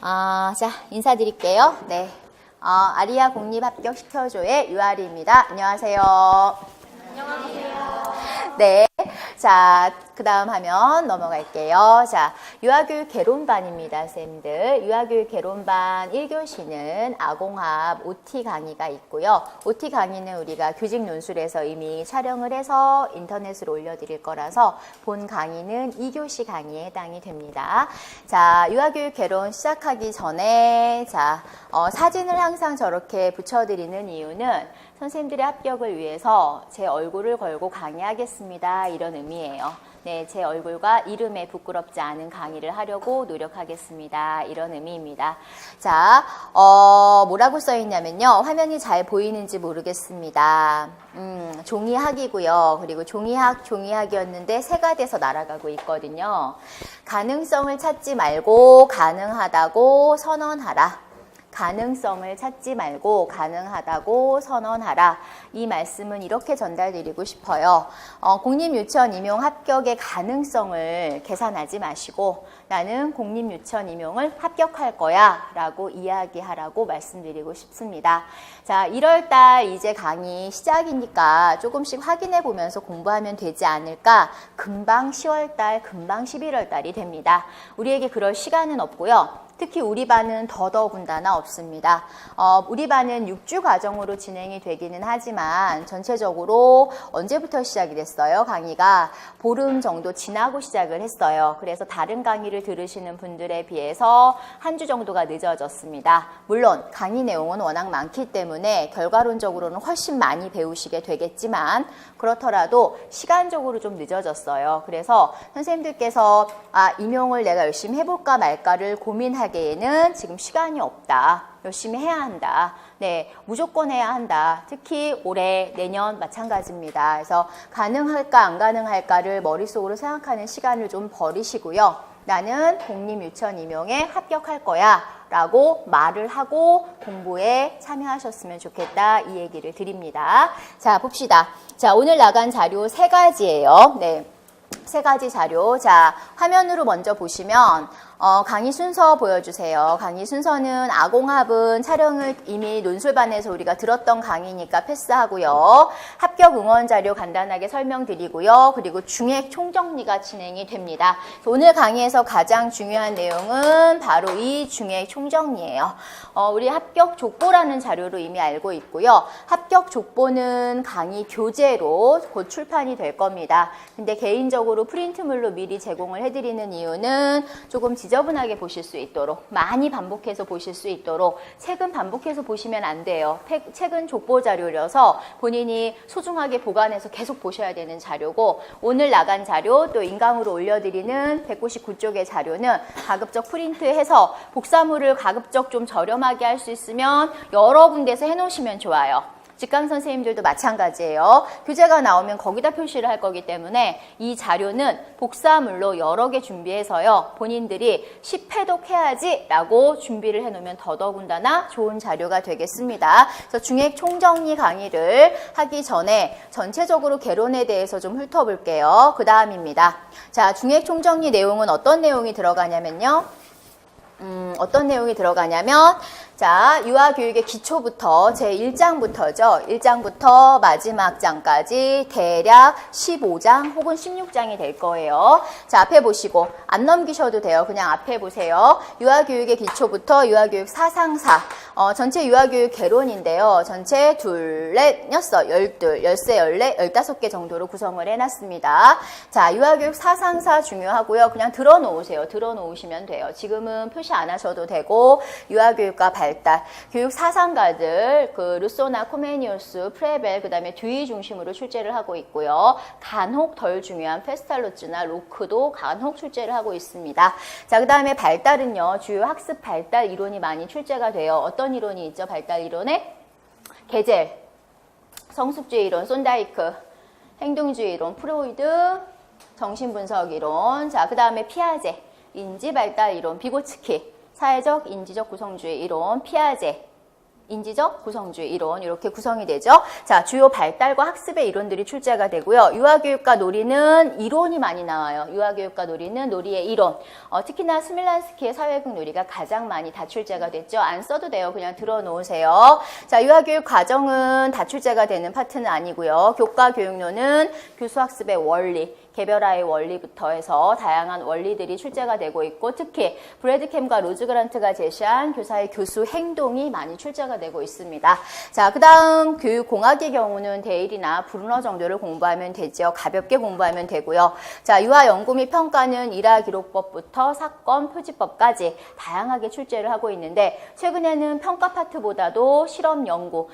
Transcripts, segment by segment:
자, 인사드릴게요. 네. 아리아 공립합격시켜줘의 유아리입니다. 안녕하세요. 안녕하세요. 네. 자, 그 다음 화면 넘어갈게요. 자, 유아교육 개론반입니다, 쌤들. 유아교육 개론반 1교시는 아공합 OT 강의가 있고요. OT 강의는 우리가 교직 논술에서 이미 촬영을 해서 인터넷으로 올려드릴 거라서 본 강의는 2교시 강의에 해당이 됩니다. 자, 유아교육 개론 시작하기 전에 자, 사진을 항상 저렇게 붙여드리는 이유는 선생님들의 합격을 위해서 제 얼굴을 걸고 강의하겠습니다. 이런 의미예요. 네, 제 얼굴과 이름에 부끄럽지 않은 강의를 하려고 노력하겠습니다. 이런 의미입니다. 자, 뭐라고 써있냐면요. 화면이 잘 보이는지 모르겠습니다. 종이학이고요. 그리고 종이학이었는데 새가 돼서 날아가고 있거든요. 가능성을 찾지 말고 가능하다고 선언하라. 가능성을 찾지 말고 가능하다고 선언하라. 이 말씀은 이렇게 전달드리고 싶어요. 공립유치원 임용 합격의 가능성을 계산하지 마시고 나는 공립유치원 임용을 합격할 거야 라고 이야기하라고 말씀드리고 싶습니다. 자, 1월달 이제 강의 시작이니까 조금씩 확인해 보면서 공부하면 되지 않을까. 금방 10월달, 금방 11월달이 됩니다. 우리에게 그럴 시간은 없고요. 특히 우리 반은 더더군다나 없습니다. 우리 반은 6주 과정으로 진행이 되기는 하지만 전체적으로 언제부터 시작이 됐어요? 강의가 보름 정도 지나고 시작을 했어요. 그래서 다른 강의를 들으시는 분들에 비해서 한 주 정도가 늦어졌습니다. 물론 강의 내용은 워낙 많기 때문에 결과론적으로는 훨씬 많이 배우시게 되겠지만 그렇더라도 시간적으로 좀 늦어졌어요. 그래서 선생님들께서 임용을 내가 열심히 해볼까 말까를 고민하기에는 지금 시간이 없다. 열심히 해야 한다. 네, 무조건 해야 한다. 특히 올해, 내년 마찬가지입니다. 그래서 가능할까 안 가능할까를 머릿속으로 생각하는 시간을 좀 버리시고요. 나는 공립유치원 임용에 합격할 거야 라고 말을 하고 공부에 참여하셨으면 좋겠다. 이 얘기를 드립니다. 자, 봅시다. 자, 오늘 나간 자료 3가지예요. 네. 3가지 자료. 자, 화면으로 먼저 보시면 강의 순서 보여주세요. 강의 순서는 아공합은 촬영을 이미 논술반에서 우리가 들었던 강의니까 패스하고요. 합격 응원 자료 간단하게 설명드리고요. 그리고 중액 총정리가 진행이 됩니다. 오늘 강의에서 가장 중요한 내용은 바로 이 중액 총정리예요. 우리 합격 족보라는 자료로 이미 알고 있고요. 합격 족보는 강의 교재로 곧 출판이 될 겁니다. 근데 개인적으로 프린트물로 미리 제공을 해드리는 이유는 조금 지저분하게 보실 수 있도록, 많이 반복해서 보실 수 있도록. 책은 반복해서 보시면 안 돼요. 책은 족보 자료라서 본인이 소중하게 보관해서 계속 보셔야 되는 자료고, 오늘 나간 자료 또 인강으로 올려드리는 199쪽의 자료는 가급적 프린트해서 복사물을 가급적 좀 저렴하게 할 수 있으면 여러 군데서 해놓으시면 좋아요. 직강 선생님들도 마찬가지예요. 교재가 나오면 거기다 표시를 할 거기 때문에 이 자료는 복사물로 여러 개 준비해서요. 본인들이 10회독해야지 라고 준비를 해놓으면 더더군다나 좋은 자료가 되겠습니다. 그래서 중액 총정리 강의를 하기 전에 전체적으로 개론에 대해서 좀 훑어볼게요. 그 다음입니다. 자, 중액 총정리 내용은 어떤 내용이 들어가냐면요. 자, 유아교육의 기초부터 제1장부터죠. 1장부터 마지막 장까지 대략 15장 혹은 16장이 될 거예요. 자, 앞에 보시고 안 넘기셔도 돼요. 그냥 앞에 보세요. 유아교육의 기초부터 유아교육 사상사. 전체 유아교육 개론인데요. 전체 2, 4, 6, 12, 13, 14, 15개 정도로 구성을 해놨습니다. 자, 유아교육 사상사 중요하고요. 그냥 들어놓으세요. 들어놓으시면 돼요. 지금은 표시 안 하셔도 되고 유아교육과 발달, 교육 사상가들, 루소나 코메니우스, 프레벨, 그 다음에 듀이 중심으로 출제를 하고 있고요. 간혹 덜 중요한 페스탈로츠나 로크도 간혹 출제를 하고 있습니다. 자, 그 다음에 발달은요. 주요 학습 발달 이론이 많이 출제가 돼요. 어떤 이론이 있죠? 발달 이론에? 게젤, 성숙주의 이론, 손다이크, 행동주의 이론, 프로이드, 정신분석 이론. 자, 그 다음에 피아제, 인지발달 이론, 비고츠키, 사회적 인지적 구성주의 이론, 피아제. 인지적 구성주의 이론 이렇게 구성이 되죠. 자, 주요 발달과 학습의 이론들이 출제가 되고요. 유아교육과 놀이는 이론이 많이 나와요. 유아교육과 놀이는 놀이의 이론. 특히나 스밀란스키의 사회국 놀이가 가장 많이 다 출제가 됐죠. 안 써도 돼요. 그냥 들어놓으세요. 자, 유아교육 과정은 다 출제가 되는 파트는 아니고요. 교과 교육론은 교수학습의 원리, 개별화의 원리부터 해서 다양한 원리들이 출제가 되고 있고 특히 브래드 캠과 로즈 그란트가 제시한 교사의 교수 행동이 많이 출제가 되고 있습니다. 자, 그 다음 교육공학의 경우는 데일이나 브루너 정도를 공부하면 되죠. 가볍게 공부하면 되고요. 자, 유아 연구 및 평가는 일화 기록법부터 사건 표지법까지 다양하게 출제를 하고 있는데 최근에는 평가 파트보다도 실험 연구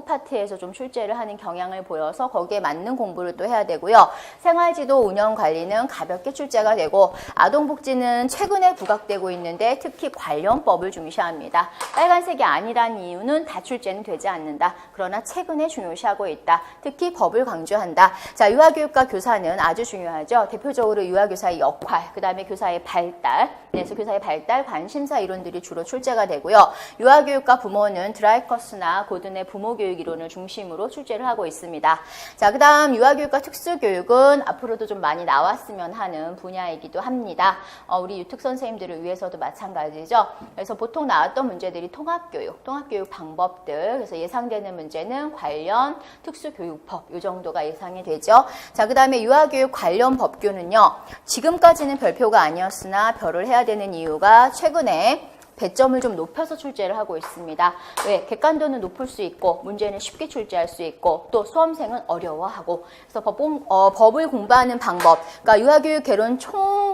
파트에서 좀 출제를 하는 경향을 보여서 거기에 맞는 공부를 또 해야 되고요. 생활지도 운영 관리는 가볍게 출제가 되고 아동복지는 최근에 부각되고 있는데 특히 관련법을 중시합니다. 빨간색이 아니란 이유는 다 출제는 되지 않는다. 그러나 최근에 중요시하고 있다. 특히 법을 강조한다. 자, 유아교육과 교사는 아주 중요하죠. 대표적으로 유아교사의 역할, 그 다음에 교사의 발달, 그래서 교사의 발달, 관심사 이론들이 주로 출제가 되고요. 유아교육과 부모는 드라이커스나 고든의 부모교육 이론을 중심으로 출제를 하고 있습니다. 자, 그 다음 유아교육과 특수교육은 앞으로도 좀 많이 나왔으면 하는 분야이기도 합니다. 우리 유특 선생님들을 위해서도 마찬가지죠. 그래서 보통 나왔던 문제들이 통합교육 방법들, 그래서 예상되는 문제는 관련 특수교육법 이 정도가 예상이 되죠. 자, 그 다음에 유아교육 관련 법규는요. 지금까지는 별표가 아니었으나 별을 해야 되는 이유가 최근에 배점을 좀 높여서 출제를 하고 있습니다. 왜? 객관도는 높을 수 있고 문제는 쉽게 출제할 수 있고 또 수험생은 어려워하고 그래서 법을 공부하는 방법, 그러니까 유아교육 개론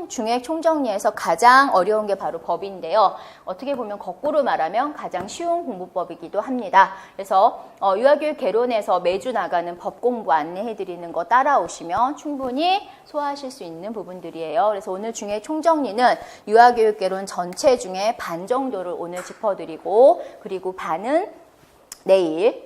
중액 총정리에서 가장 어려운 게 바로 법인데요. 어떻게 보면 거꾸로 말하면 가장 쉬운 공부법이기도 합니다. 그래서 유아교육 개론에서 매주 나가는 법 공부 안내해드리는 거 따라오시면 충분히 소화하실 수 있는 부분들이에요. 그래서 오늘 중에 총정리는 유아교육 개론 전체 중에 반 정도를 오늘 짚어드리고 그리고 반은 내일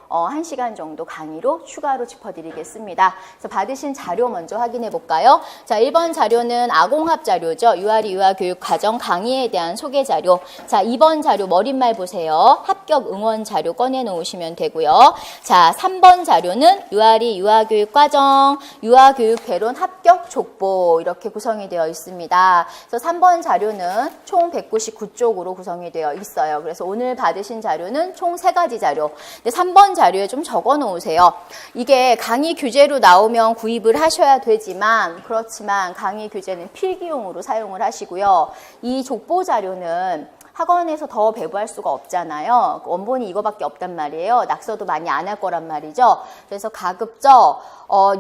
1시간 정도 강의로 추가로 짚어드리겠습니다. 그래서 받으신 자료 먼저 확인해 볼까요? 자, 1번 자료는 아공합 자료죠. 유아리 유아교육 과정 강의에 대한 소개 자료. 자, 2번 자료 머릿말 보세요. 합격 응원 자료 꺼내 놓으시면 되고요. 자, 3번 자료는 유아리 유아교육 과정, 유아교육 개론 합격 족보 이렇게 구성이 되어 있습니다. 그래서 3번 자료는 총 199쪽으로 구성이 되어 있어요. 그래서 오늘 받으신 자료는 총 3가지 자료. 근데 3번 자료에 좀 적어 놓으세요. 이게 강의 교재로 나오면 구입을 하셔야 되지만 그렇지만 강의 교재는 필기용으로 사용을 하시고요. 이 족보 자료는 학원에서 더 배부할 수가 없잖아요. 원본이 이거밖에 없단 말이에요. 낙서도 많이 안 할 거란 말이죠. 그래서 가급적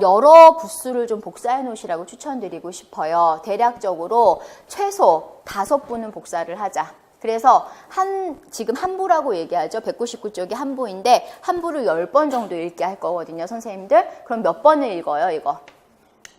여러 부수를 좀 복사해 놓으시라고 추천드리고 싶어요. 대략적으로 최소 5부는 복사를 하자. 그래서 지금 한 부라고 얘기하죠. 199쪽이 한 부인데 한 부를 10번 정도 읽게 할 거거든요. 선생님들. 그럼 몇 번을 읽어요, 이거?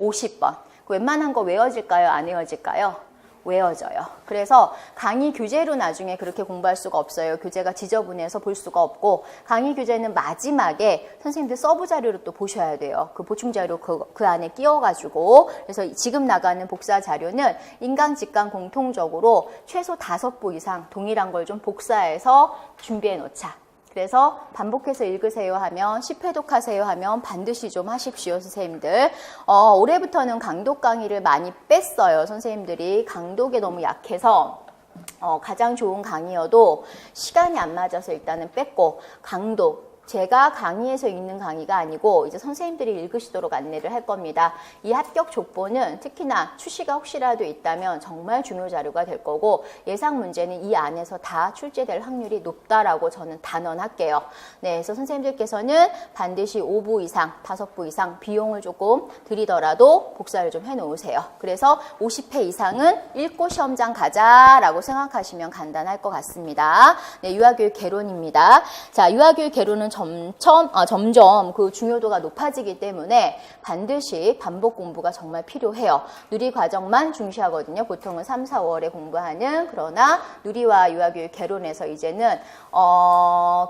50번. 웬만한 거 외워질까요? 안 외워질까요? 외워져요. 그래서 강의 교재로 나중에 그렇게 공부할 수가 없어요. 교재가 지저분해서 볼 수가 없고 강의 교재는 마지막에 선생님들 서브 자료로 또 보셔야 돼요. 그 보충 자료 그 안에 끼워가지고 그래서 지금 나가는 복사 자료는 인강, 직강 공통적으로 최소 5부 이상 동일한 걸 좀 복사해서 준비해 놓자. 그래서 반복해서 읽으세요 하면 10회독 하세요 하면 반드시 좀 하십시오. 선생님들. 올해부터는 강독 강의를 많이 뺐어요. 선생님들이 강독에 너무 약해서 가장 좋은 강의여도 시간이 안 맞아서 일단은 뺐고 강독 제가 강의에서 읽는 강의가 아니고 이제 선생님들이 읽으시도록 안내를 할 겁니다. 이 합격 족보는 특히나 출시가 혹시라도 있다면 정말 중요 자료가 될 거고 예상 문제는 이 안에서 다 출제될 확률이 높다라고 저는 단언할게요. 네, 그래서 선생님들께서는 반드시 5부 이상, 5부 이상 비용을 조금 들이더라도 복사를 좀 해놓으세요. 그래서 50회 이상은 읽고 시험장 가자라고 생각하시면 간단할 것 같습니다. 네, 유아교육 개론입니다. 자, 유아교육 개론은 점점 그 중요도가 높아지기 때문에 반드시 반복 공부가 정말 필요해요. 누리 과정만 중시하거든요. 보통은 3, 4월에 공부하는. 그러나 누리와 유아교육 개론에서 이제는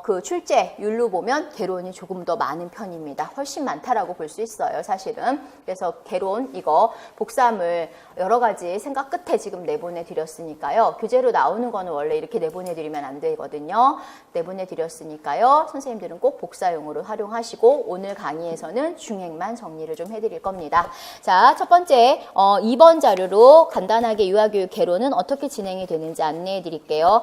그 출제율로 보면 개론이 조금 더 많은 편입니다. 훨씬 많다라고 볼 수 있어요, 사실은. 그래서 개론 이거 복사물 여러 가지 생각 끝에 지금 내보내 드렸으니까요. 교재로 나오는 거는 원래 이렇게 내보내 드리면 안 되거든요. 내보내 드렸으니까요. 선생님들은 꼭 복사용으로 활용하시고 오늘 강의에서는 중행만 정리를 좀 해드릴 겁니다. 자, 첫 번째 2번 자료로 간단하게 유아교육 개론은 어떻게 진행이 되는지 안내해 드릴게요.